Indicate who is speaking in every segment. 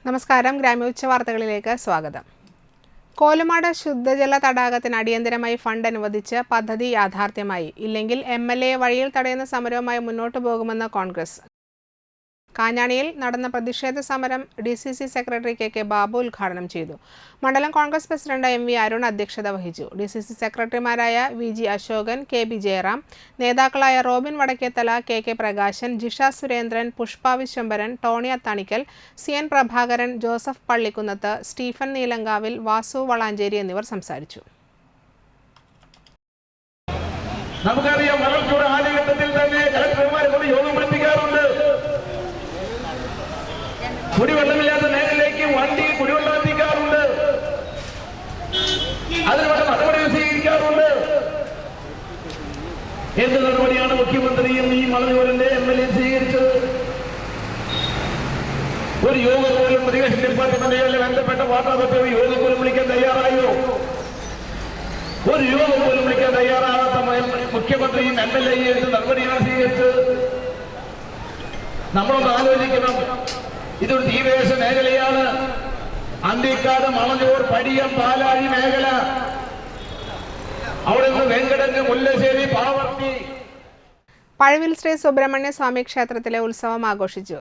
Speaker 1: നമസ്കാരം. ഗ്രാമോച്ച വാർത്തകളിലേക്ക് സ്വാഗതം. കോലുമാട് ശുദ്ധജല തടാകത്തിന് അടിയന്തരമായി ഫണ്ട് അനുവദിച്ച് പദ്ധതി യാഥാർത്ഥ്യമായി. ഇല്ലെങ്കിൽ MLA വഴിയിൽ തടയുന്ന സമരവുമായി മുന്നോട്ടു പോകുമെന്ന് കോൺഗ്രസ്. കാഞ്ഞാണിയിൽ നടന്ന പ്രതിഷേധ സമരം DCC സെക്രട്ടറി KK ബാബു ഉദ്ഘാടനം ചെയ്തു. മണ്ഡലം കോൺഗ്രസ് പ്രസിഡന്റ് MV അരുൺ അധ്യക്ഷത വഹിച്ചു. DCC സെക്രട്ടറിമാരായ VG അശോകൻ, KB ജയറാം, നേതാക്കളായ Robin Vadakkethala, KK Prakashan, Jisha Surendran, Pushpa Viswambharan, Tony Athanikkal, CN Prabhakaran, Joseph Pallikkunnath, Stephen Neelankavil, Vasu Valanchery എന്നിവർ സംസാരിച്ചു.
Speaker 2: നമുക്കറിയാം, വരൾച്ചയുടെ ആദ്യഘട്ടത്തിൽ തന്നെ കളക്ടർമാരെ കൊണ്ട് യോഗം വിളിപ്പിക്കാറുണ്ട്. കുടിവെള്ളമില്ലാത്ത മേഖലയിലേക്ക് വണ്ടി കുടിവെള്ളം എത്തിക്കാറുണ്ട്. അതിനുള്ള നടപടികൾ സ്വീകരിക്കാറുണ്ട്. എന്ത് നടപടിയാണ് മുഖ്യമന്ത്രിയും ഈ മലയോരന്റെ MLA സ്വീകരിച്ചത്? ഒരു യോഗം പോലും പ്രതിപക്ഷ ഡിപ്പാർട്ട്മെന്റുകളിൽ ബന്ധപ്പെട്ട വാർത്താ സഭയിൽ യോഗം പോലും വിളിക്കാൻ തയ്യാറായോ? ഒരു യോഗം പോലും വിളിക്കാൻ തയ്യാറാകാത്ത മുഖ്യമന്ത്രിയും MLA എന്ത് നടപടിയാണ് സ്വീകരിച്ചത്? നമ്മളൊന്ന് ആലോചിക്കണം. ഇതൊരു തീരദേശ മേഖലയാണ്. അന്തിക്കാട്, മണഞ്ഞൂർ, പടിയം, പാലാഴി മേഖല, അവിടെ നിന്ന് വെങ്കടന്, മുല്ലശ്ശേരി, പാവർത്തി.
Speaker 1: പഴവിൽ ശ്രീ സുബ്രഹ്മണ്യ സ്വാമി ക്ഷേത്രത്തിലെ ഉത്സവം ആഘോഷിച്ചു.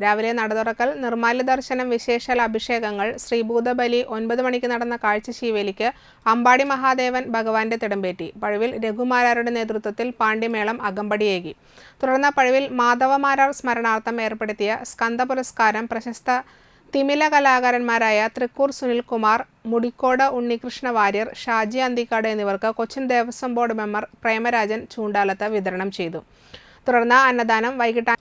Speaker 1: രാവിലെ നടതുറക്കൽ, നിർമ്മാല്യ ദർശനം, വിശേഷാൽ അഭിഷേകങ്ങൾ, ശ്രീഭൂതബലി, 9 മണിക്ക് നടന്ന കാഴ്ചശീവേലിക്ക് അമ്പാടി മഹാദേവൻ ഭഗവാന്റെ തിടമ്പേറ്റി. പഴവിൽ രഘുമാരാരുടെ നേതൃത്വത്തിൽ പാണ്ഡ്യമേളം അകമ്പടിയേകി. തുടർന്ന് പഴവിൽ മാധവമാരാർ സ്മരണാർത്ഥം ഏർപ്പെടുത്തിയ സ്കന്ദ പുരസ്കാരം പ്രശസ്ത തിമില കലാകാരന്മാരായ തൃക്കൂർ സുനിൽകുമാർ, മുടിക്കോട് ഉണ്ണികൃഷ്ണ വാര്യർ, ഷാജി അന്തിക്കാട് എന്നിവർക്ക് കൊച്ചിൻ ദേവസ്വം ബോർഡ് മെമ്പർ പ്രേമരാജൻ ചൂണ്ടാലത്ത് വിതരണം ചെയ്തു. തുടർന്ന് അന്നദാനം, വൈകിട്ട്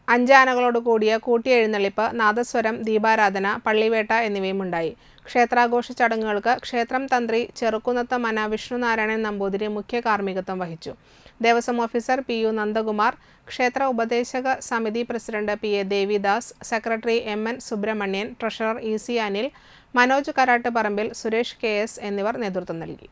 Speaker 1: 5 ആനകളോട് കൂടിയ കൂട്ടിയെഴുന്നള്ളിപ്പ്, നാദസ്വരം, ദീപാരാധന, പള്ളിവേട്ട എന്നിവയും ഉണ്ടായി. ക്ഷേത്രാഘോഷ ചടങ്ങുകൾക്ക് ക്ഷേത്രം തന്ത്രി ചെറുക്കുന്നത്ത് മന വിഷ്ണുനാരായണൻ നമ്പൂതിരി മുഖ്യ കാർമ്മികത്വം വഹിച്ചു. ദേവസ്വം ഓഫീസർ PU നന്ദകുമാർ, ക്ഷേത്ര ഉപദേശക സമിതി president PA Devidas, secretary MN Subrahmanyan, treasurer EC Anil, Manoj Karattuparambil, Suresh KS എന്നിവർ നേതൃത്വം നൽകി.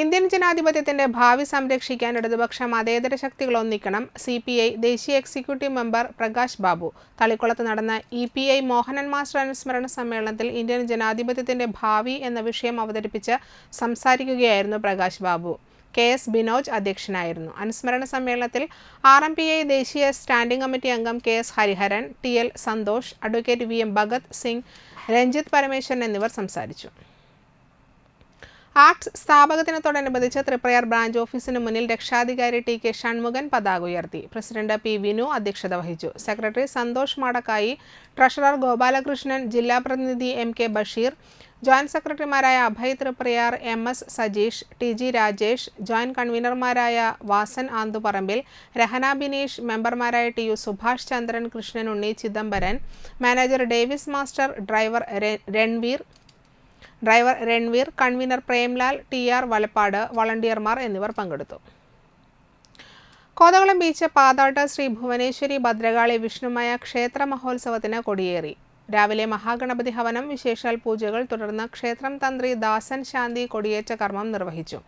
Speaker 1: ഇന്ത്യൻ ജനാധിപത്യത്തിന്റെ ഭാവി സംരക്ഷിക്കാൻ ഇടതുപക്ഷ മതേതര ശക്തികൾ ഒന്നിക്കണം. CPI ദേശീയ എക്സിക്യൂട്ടീവ് മെമ്പർ പ്രകാശ് ബാബു. തളിക്കുളത്ത് നടന്ന EPI മോഹനൻ മാസ്റ്റർ അനുസ്മരണ സമ്മേളനത്തിൽ ഇന്ത്യൻ ജനാധിപത്യത്തിന്റെ ഭാവി എന്ന വിഷയം അവതരിപ്പിച്ച് സംസാരിക്കുകയായിരുന്നു പ്രകാശ് ബാബു. KS ബിനോജ് അധ്യക്ഷനായിരുന്നു. അനുസ്മരണ സമ്മേളനത്തിൽ RMPI ദേശീയ സ്റ്റാൻഡിംഗ് കമ്മിറ്റി അംഗം KS Hariharan, TL Santhosh, advocate VM Bhagat Singh, Ranjith Parameswaran എന്നിവർ സംസാരിച്ചു. ആക്ട്സ് സ്ഥാപകദിനത്തോടനുബന്ധിച്ച് തൃപ്രയാർ ബ്രാഞ്ച് ഓഫീസിന് മുന്നിൽ രക്ഷാധികാരി ടി കെ ഷൺമുഖൻ പതാക ഉയർത്തി. പ്രസിഡന്റ് പി വിനു അധ്യക്ഷത വഹിച്ചു. സെക്രട്ടറി സന്തോഷ് മാടക്കായി, ട്രഷറർ ഗോപാലകൃഷ്ണൻ, ജില്ലാ പ്രതിനിധി എം കെ ബഷീർ, ജോയിന്റ് സെക്രട്ടറിമാരായ Abhay Thriprayar, M S Sajeesh, T G Rajesh, joint കൺവീനർമാരായ വാസൻ ആന്തുപറമ്പിൽ, രഹന ബിനീഷ്, മെമ്പർമാരായ T U Subhash Chandran, Krishnan Unni, Chidambaran, manager Davis master, driver Ranveer, convener Premlal, T R Valappad, വളണ്ടിയർമാർ എന്നിവർ പങ്കെടുത്തു. കോതകുളം ബീച്ച് പാതാട്ട് ശ്രീ ഭുവനേശ്വരി ഭദ്രകാളി വിഷ്ണുമയ ക്ഷേത്ര മഹോത്സവത്തിന് കൊടിയേറി. രാവിലെ മഹാഗണപതി ഹവനം, വിശേഷാൽ പൂജകൾ, തുടർന്ന് ക്ഷേത്രം തന്ത്രി ദാസൻ ശാന്തി കൊടിയേറ്റ കർമ്മം നിർവഹിച്ചു.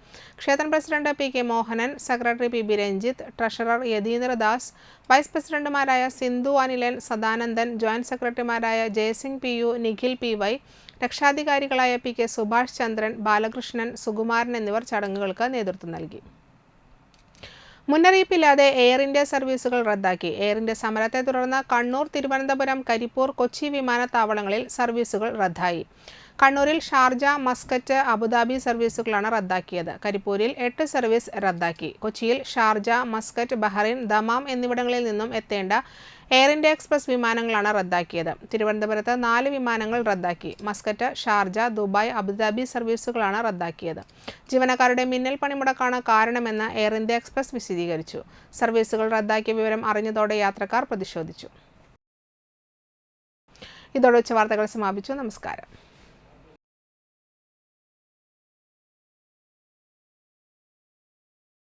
Speaker 1: ക്ഷേത്രം president P K Mohanan, secretary P B Ranjith, treasurer Yatheendradas, vice പ്രസിഡന്റുമാരായ സിന്ധു അനിലൻ, സദാനന്ദൻ, ജോയിന്റ് സെക്രട്ടറിമാരായ Jayasingh P U, Nikhil P Y, രക്ഷാധികാരികളായ പി കെ സുഭാഷ് ചന്ദ്രൻ, ബാലകൃഷ്ണൻ, സുകുമാരൻ എന്നിവർ ചടങ്ങുകൾക്ക് നേതൃത്വം നൽകി. മുന്നറിയിപ്പില്ലാതെ എയർ ഇന്ത്യ സർവീസുകൾ റദ്ദാക്കി. എയർ ഇന്ത്യ സമരത്തെ തുടർന്ന് കണ്ണൂർ, തിരുവനന്തപുരം, കരിപ്പൂർ, കൊച്ചി വിമാനത്താവളങ്ങളിൽ സർവീസുകൾ റദ്ദായി. കണ്ണൂരിൽ ഷാർജ, മസ്കറ്റ്, അബുദാബി സർവീസുകളാണ് റദ്ദാക്കിയത്. കരിപ്പൂരിൽ 8 സർവീസ് റദ്ദാക്കി. കൊച്ചിയിൽ ഷാർജ, മസ്കറ്റ്, ബഹ്റൈൻ, ദമാം എന്നിവിടങ്ങളിൽ നിന്നും എത്തേണ്ട എയർ ഇന്ത്യ എക്സ്പ്രസ് വിമാനങ്ങളാണ് റദ്ദാക്കിയത്. തിരുവനന്തപുരത്ത് 4 വിമാനങ്ങൾ റദ്ദാക്കി. മസ്കറ്റ്, ഷാർജ, ദുബായ്, അബുദാബി സർവീസുകളാണ് റദ്ദാക്കിയത്. ജീവനക്കാരുടെ മിന്നൽ പണിമുടക്കാണ് കാരണമെന്ന് എയർ ഇന്ത്യ എക്സ്പ്രസ് വിശദീകരിച്ചു. സർവീസുകൾ റദ്ദാക്കിയ വിവരം അറിഞ്ഞതോടെ യാത്രക്കാർ പ്രതിഷേധിച്ചു. ഇതോടെ ഉച്ചവാർത്തകൾ സമാപിച്ചു. നമസ്കാരം.